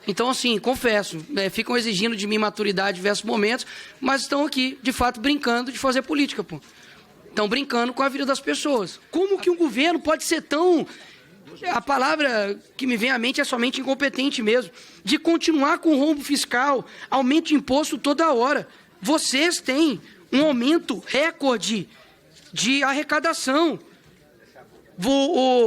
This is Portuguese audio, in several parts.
Então, assim, confesso, ficam exigindo de mim maturidade em diversos momentos, mas estão aqui, de fato, brincando de fazer política, pô. Estão brincando com a vida das pessoas. Como que um governo pode ser tão... A palavra que me vem à mente é somente incompetente mesmo, de continuar com o rombo fiscal, aumento de imposto toda hora. Vocês têm um aumento recorde de arrecadação.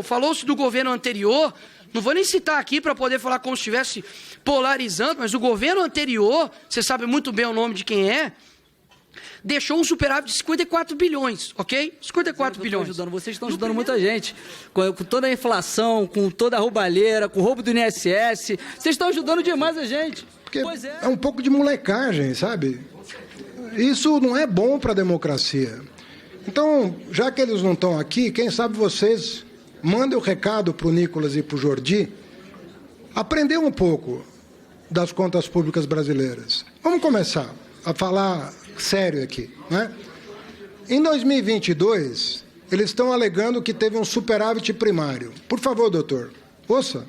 Falou-se do governo anterior, não vou nem citar aqui para poder falar como se estivesse polarizando, mas o governo anterior, você sabe muito bem o nome de quem é, deixou um superávit de 54 bilhões, ok? 54 bilhões. Vocês estão ajudando muita gente. Com toda a inflação, com toda a roubalheira, com o roubo do INSS. Vocês estão ajudando demais a gente. Porque é um pouco de molecagem, sabe? Isso não é bom para a democracia. Então, já que eles não estão aqui, quem sabe vocês mandem o recado para o Nicolas e para o Jordi aprender um pouco das contas públicas brasileiras. Vamos começar a falar sério aqui, né? Em 2022, eles estão alegando que teve um superávit primário. Por favor, doutor, ouça.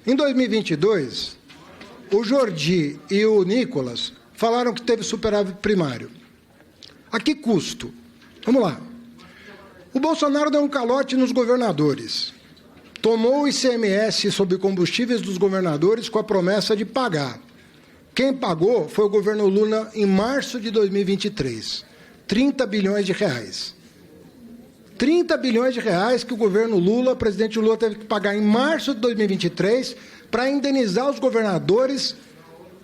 Em 2022, o Jordi e o Nicolas falaram que teve superávit primário. A que custo? Vamos lá. O Bolsonaro deu um calote nos governadores. Tomou o ICMS sobre combustíveis dos governadores com a promessa de pagar. Quem pagou foi o governo Lula em março de 2023. 30 bilhões de reais. 30 bilhões de reais que o governo Lula, o presidente Lula, teve que pagar em março de 2023 para indenizar os governadores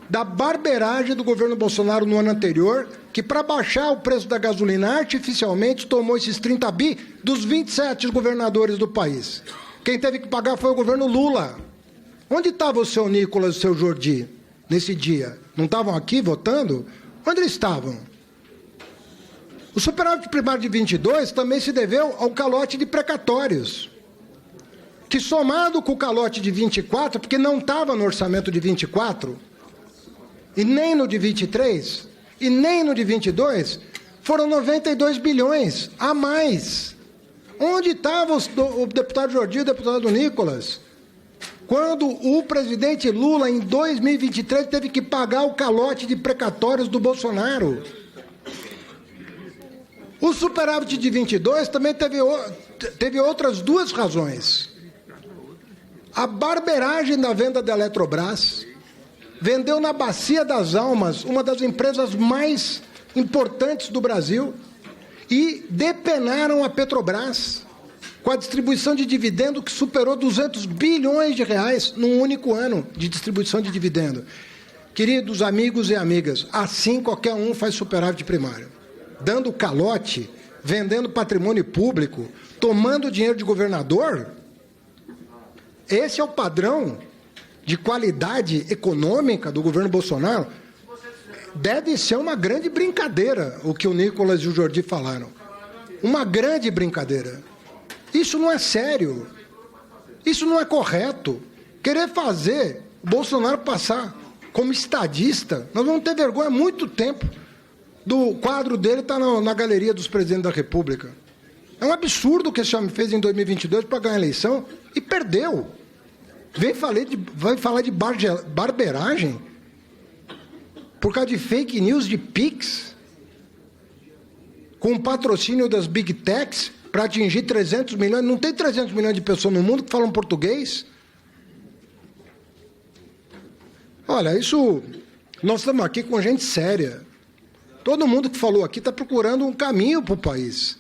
da barberagem do governo Bolsonaro no ano anterior, que para baixar o preço da gasolina artificialmente tomou esses 30 bi dos 27 governadores do país. Quem teve que pagar foi o governo Lula. Onde estava o seu Nicolas e o seu Jordi nesse dia? Não estavam aqui votando? Onde eles estavam? O superávit primário de 22 também se deveu ao calote de precatórios, que somado com o calote de 24, porque não estava no orçamento de 24, e nem no de 23, e nem no de 22, foram 92 bilhões a mais. Onde estava o deputado Jordi e o deputado Nicolas quando o presidente Lula, em 2023, teve que pagar o calote de precatórios do Bolsonaro? O superávit de 22 também teve outras duas razões. A barberagem da venda da Eletrobras vendeu na Bacia das Almas, uma das empresas mais importantes do Brasil, e depenaram a Petrobras com a distribuição de dividendo que superou 200 bilhões de reais num único ano de distribuição de dividendo. Queridos amigos e amigas, assim qualquer um faz superávit primário. Dando calote, vendendo patrimônio público, tomando dinheiro de governador. Esse é o padrão de qualidade econômica do governo Bolsonaro. Deve ser uma grande brincadeira o que o Nicolas e o Jordi falaram. Uma grande brincadeira. Isso não é sério. Isso não é correto. Querer fazer o Bolsonaro passar como estadista, nós vamos ter vergonha há muito tempo. Do quadro dele está na galeria dos presidentes da República. É um absurdo o que esse homem fez em 2022 para ganhar a eleição e perdeu. Vem falar de barberagem por causa de fake news de Pix, com o patrocínio das Big Techs para atingir 300 milhões. Não tem 300 milhões de pessoas no mundo que falam português? Olha, isso... Nós estamos aqui com gente séria. Todo mundo que falou aqui está procurando um caminho para o país.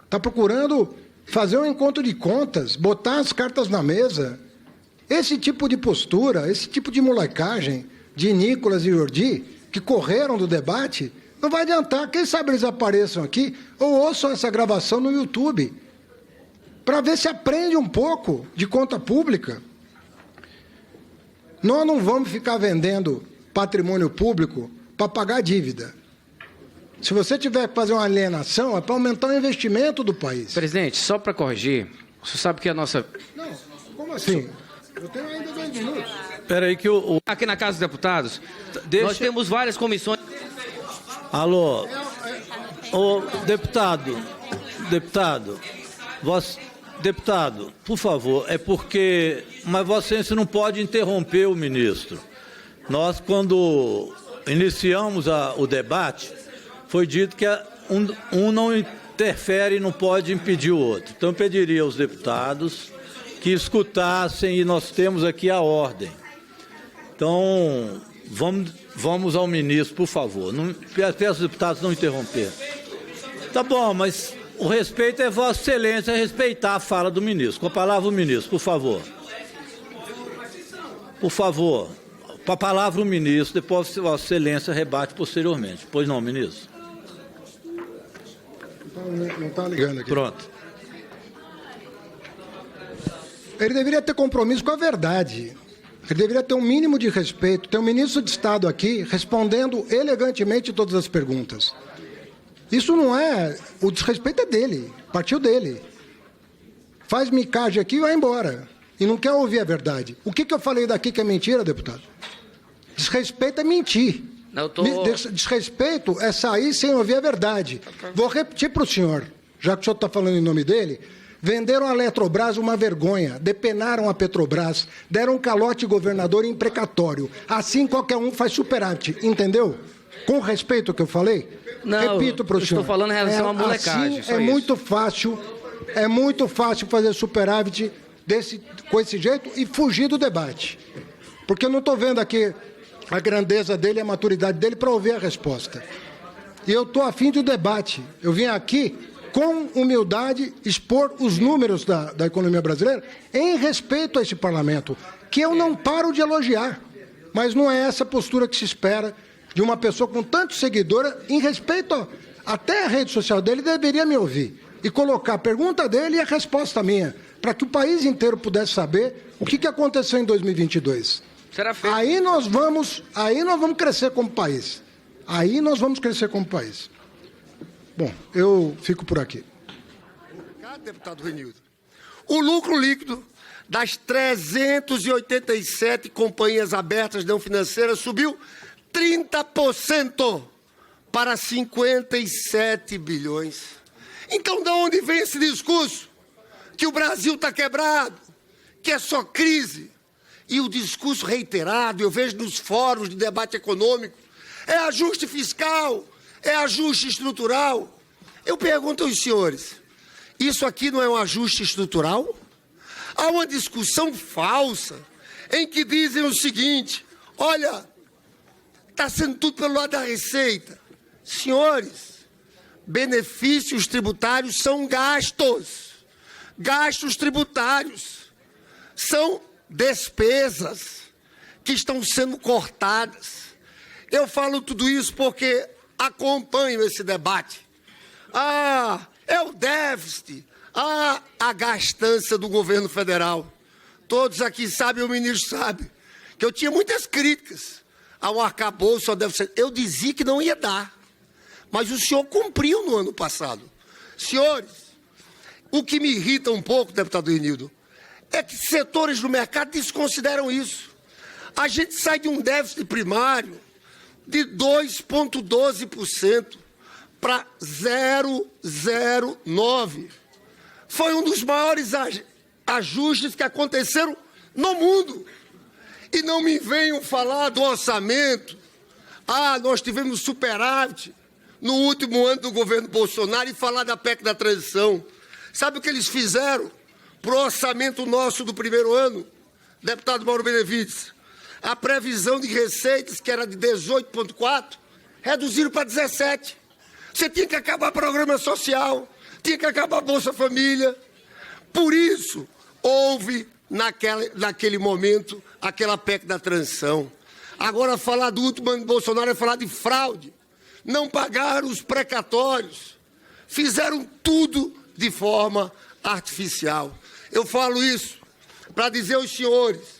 Está procurando fazer um encontro de contas, botar as cartas na mesa. Esse tipo de postura, esse tipo de molecagem de Nicolas e Jordi, que correram do debate, não vai adiantar. Quem sabe eles apareçam aqui ou ouçam essa gravação no YouTube, para ver se aprende um pouco de conta pública. Nós não vamos ficar vendendo patrimônio público para pagar dívida. Se você tiver que fazer uma alienação, é para aumentar o investimento do país. Presidente, só para corrigir, você sabe que a nossa... Não, como assim? Eu tenho ainda 2 minutos. Espera aí que Aqui na Casa dos Deputados, nós temos várias comissões... Alô, ô, deputado, deputado, por favor, é porque mas Vossa Excelência não pode interromper o ministro. Nós, quando iniciamos o debate, foi dito que um não interfere e não pode impedir o outro. Então, eu pediria aos deputados que escutassem, e nós temos aqui a ordem. Então, vamos ao ministro, por favor. Peço aos deputados não interromper. Tá bom, mas o respeito é Vossa Excelência respeitar a fala do ministro. Com a palavra o ministro, por favor. Por favor. Com a palavra o ministro, depois Vossa Excelência rebate posteriormente. Pois não, ministro? Não está ligando aqui. Pronto. Ele deveria ter compromisso com a verdade. Ele deveria ter um mínimo de respeito. Tem um ministro de Estado aqui respondendo elegantemente todas as perguntas. Isso não é... O desrespeito é dele, partiu dele. Faz micagem aqui e vai embora. E não quer ouvir a verdade. O que eu falei daqui que é mentira, deputado? Desrespeito é mentir. Desrespeito é sair sem ouvir a verdade. Vou repetir para o senhor, já que o senhor está falando em nome dele. Venderam a Eletrobras uma vergonha, depenaram a Petrobras, deram um calote governador imprecatório. Assim qualquer um faz superávit, entendeu? Com respeito ao que eu falei? Não, repito para o senhor. Estou falando em relação à molecagem. Assim é muito fácil fazer superávit com esse jeito e fugir do debate. Porque eu não estou vendo aqui a grandeza dele, a maturidade dele para ouvir a resposta. E eu estou afim do debate. Eu vim aqui com humildade, expor os números da economia brasileira em respeito a esse parlamento, que eu não paro de elogiar. Mas não é essa postura que se espera de uma pessoa com tantos seguidores, em respeito até a rede social dele, deveria me ouvir e colocar a pergunta dele e a resposta minha, para que o país inteiro pudesse saber o que aconteceu em 2022. Será feito. Aí nós vamos crescer como país. Aí nós vamos crescer como país. Bom, eu fico por aqui. Obrigado, deputado Renildo. O lucro líquido das 387 companhias abertas não financeiras subiu 30% para 57 bilhões. Então, de onde vem esse discurso? Que o Brasil está quebrado, que é só crise. E o discurso reiterado, eu vejo nos fóruns de debate econômico, é ajuste fiscal, é ajuste estrutural. Eu pergunto aos senhores, isso aqui não é um ajuste estrutural? Há uma discussão falsa em que dizem o seguinte, olha, está sendo tudo pelo lado da receita. Senhores, benefícios tributários são gastos. Gastos tributários são despesas que estão sendo cortadas. Eu falo tudo isso porque acompanho esse debate. É o déficit, a gastança do governo federal. Todos aqui sabem, o ministro sabe, que eu tinha muitas críticas ao arcabouço, ao déficit. Eu dizia que não ia dar, mas o senhor cumpriu no ano passado. Senhores, o que me irrita um pouco, deputado Renildo, é que setores do mercado desconsideram isso. A gente sai de um déficit primário de 2,12% para 0,09%. Foi um dos maiores ajustes que aconteceram no mundo. E não me venham falar do orçamento. Nós tivemos superávit no último ano do governo Bolsonaro e falar da PEC da transição. Sabe o que eles fizeram para o orçamento nosso do primeiro ano, deputado Mauro Benevides? A previsão de receitas, que era de 18,4, reduziram para 17. Você tinha que acabar o programa social, tinha que acabar a Bolsa Família. Por isso, houve, naquele momento, aquela PEC da transição. Agora, falar do último ano de Bolsonaro é falar de fraude. Não pagaram os precatórios. Fizeram tudo de forma artificial. Eu falo isso para dizer aos senhores,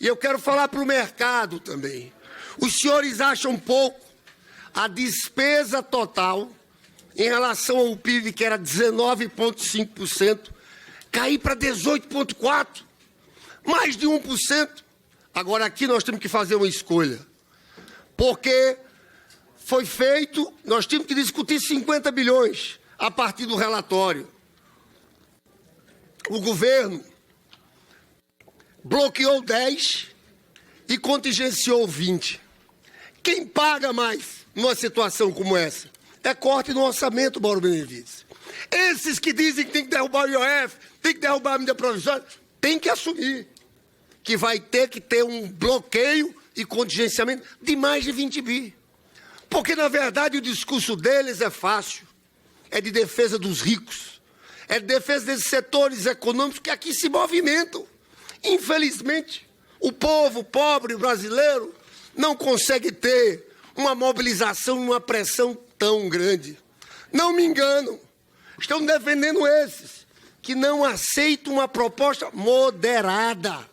e eu quero falar para o mercado também. Os senhores acham pouco a despesa total em relação ao PIB, que era 19,5%, cair para 18,4%, mais de 1%. Agora, aqui nós temos que fazer uma escolha, porque foi feito, nós temos que discutir 50 bilhões a partir do relatório. O governo bloqueou 10 e contingenciou 20. Quem paga mais numa situação como essa? É corte no orçamento, Mauro Benevides. Esses que dizem que tem que derrubar o IOF, tem que derrubar a medida provisória, tem que assumir que vai ter que ter um bloqueio e contingenciamento de mais de 20 bi. Porque, na verdade, o discurso deles é fácil. É de defesa dos ricos. É de defesa desses setores econômicos que aqui se movimentam. Infelizmente, o povo pobre brasileiro não consegue ter uma mobilização e uma pressão tão grande. Não me engano. Estão defendendo esses que não aceitam uma proposta moderada.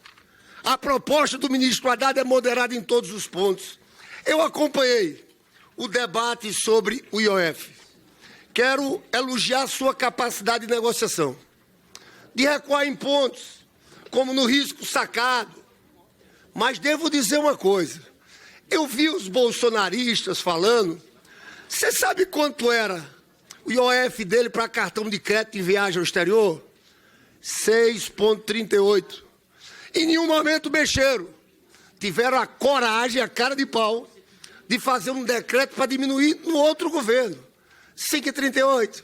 A proposta do ministro Haddad é moderada em todos os pontos. Eu acompanhei o debate sobre o IOF. Quero elogiar sua capacidade de negociação, de recuar em pontos, como no risco sacado. Mas devo dizer uma coisa. Eu vi os bolsonaristas falando. Você sabe quanto era o IOF dele para cartão de crédito em viagem ao exterior? 6,38. Em nenhum momento mexeram. Tiveram a coragem, a cara de pau, de fazer um decreto para diminuir no outro governo. 5,38,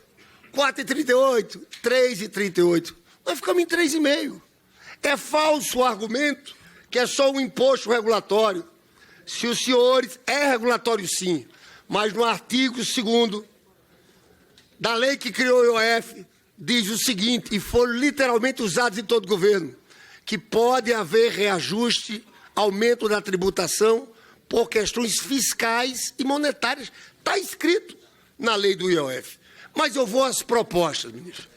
4,38, 3,38. Nós ficamos em 3,5. É falso o argumento que é só um imposto regulatório. Se os senhores, é regulatório sim, mas no artigo 2º da lei que criou o IOF, diz o seguinte, e foram literalmente usados em todo o governo, que pode haver reajuste, aumento da tributação por questões fiscais e monetárias. Está escrito na lei do IOF. Mas eu vou às propostas, ministro.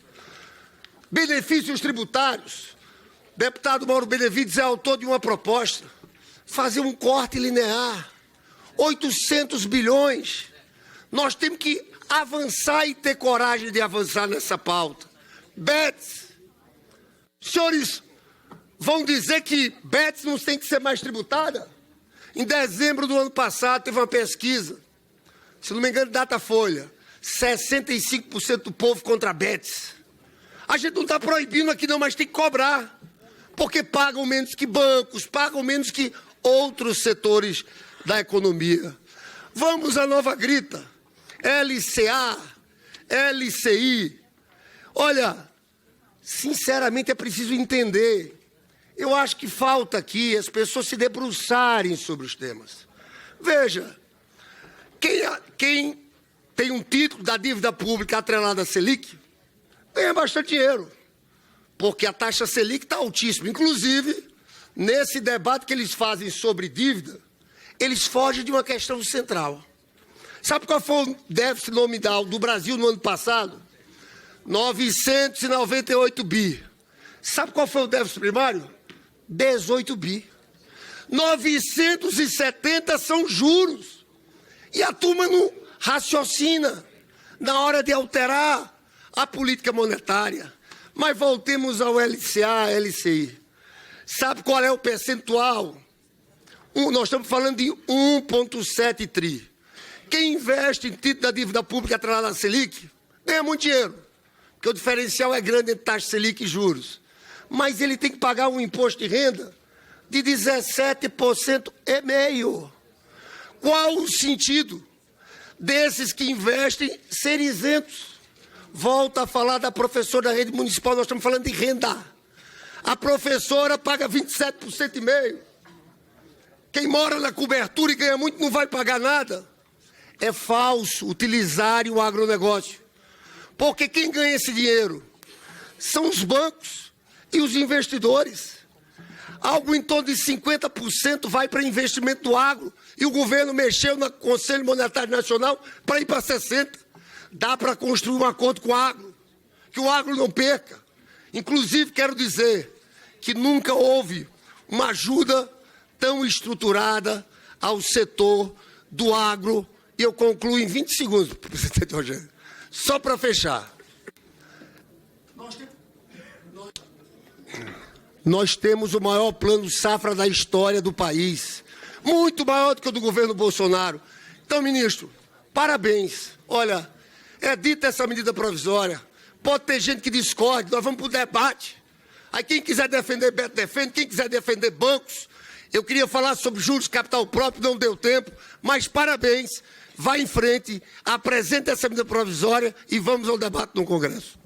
Benefícios tributários. Deputado Mauro Benevides é autor de uma proposta. Fazer um corte linear. 800 bilhões. Nós temos que avançar e ter coragem de avançar nessa pauta. BETS. Senhores, vão dizer que BETS não tem que ser mais tributada? Em dezembro do ano passado, teve uma pesquisa, se não me engano, Datafolha, 65% do povo contra BETS. A gente não está proibindo aqui não, mas tem que cobrar, porque pagam menos que bancos, pagam menos que outros setores da economia. Vamos à nova grita, LCA, LCI. Olha, sinceramente é preciso entender. Eu acho que falta aqui as pessoas se debruçarem sobre os temas. Veja, quem tem um título da dívida pública atrelada à Selic, ganha bastante dinheiro, porque a taxa Selic está altíssima. Inclusive, nesse debate que eles fazem sobre dívida, eles fogem de uma questão central. Sabe qual foi o déficit nominal do Brasil no ano passado? 998 bi. Sabe qual foi o déficit primário? 18 bi. 970 são juros. E a turma não raciocina na hora de alterar a política monetária. Mas voltemos ao LCA, LCI. Sabe qual é o percentual? Nós estamos falando de 1,7 tri. Quem investe em título da dívida pública atrelada à Selic ganha muito dinheiro, porque o diferencial é grande entre taxa Selic e juros. Mas ele tem que pagar um imposto de renda de 17,5%. Qual o sentido desses que investem ser isentos? Volta a falar da professora da rede municipal, nós estamos falando de renda. A professora paga 27,5%. Quem mora na cobertura e ganha muito não vai pagar nada. É falso utilizarem o agronegócio. Porque quem ganha esse dinheiro são os bancos e os investidores. Algo em torno de 50% vai para investimento do agro. E o governo mexeu no Conselho Monetário Nacional para ir para 60%. Dá para construir um acordo com o agro, que o agro não perca. Inclusive, quero dizer que nunca houve uma ajuda tão estruturada ao setor do agro. E eu concluo em 20 segundos, presidente Rogério. Só para fechar. Nós temos o maior plano safra da história do país. Muito maior do que o do governo Bolsonaro. Então, ministro, parabéns. Olha, é dita essa medida provisória. Pode ter gente que discorde, nós vamos para o debate. Aí quem quiser defender, Beto defende. Quem quiser defender bancos. Eu queria falar sobre juros capital próprio, não deu tempo. Mas parabéns, vá em frente, apresente essa medida provisória e vamos ao debate no Congresso.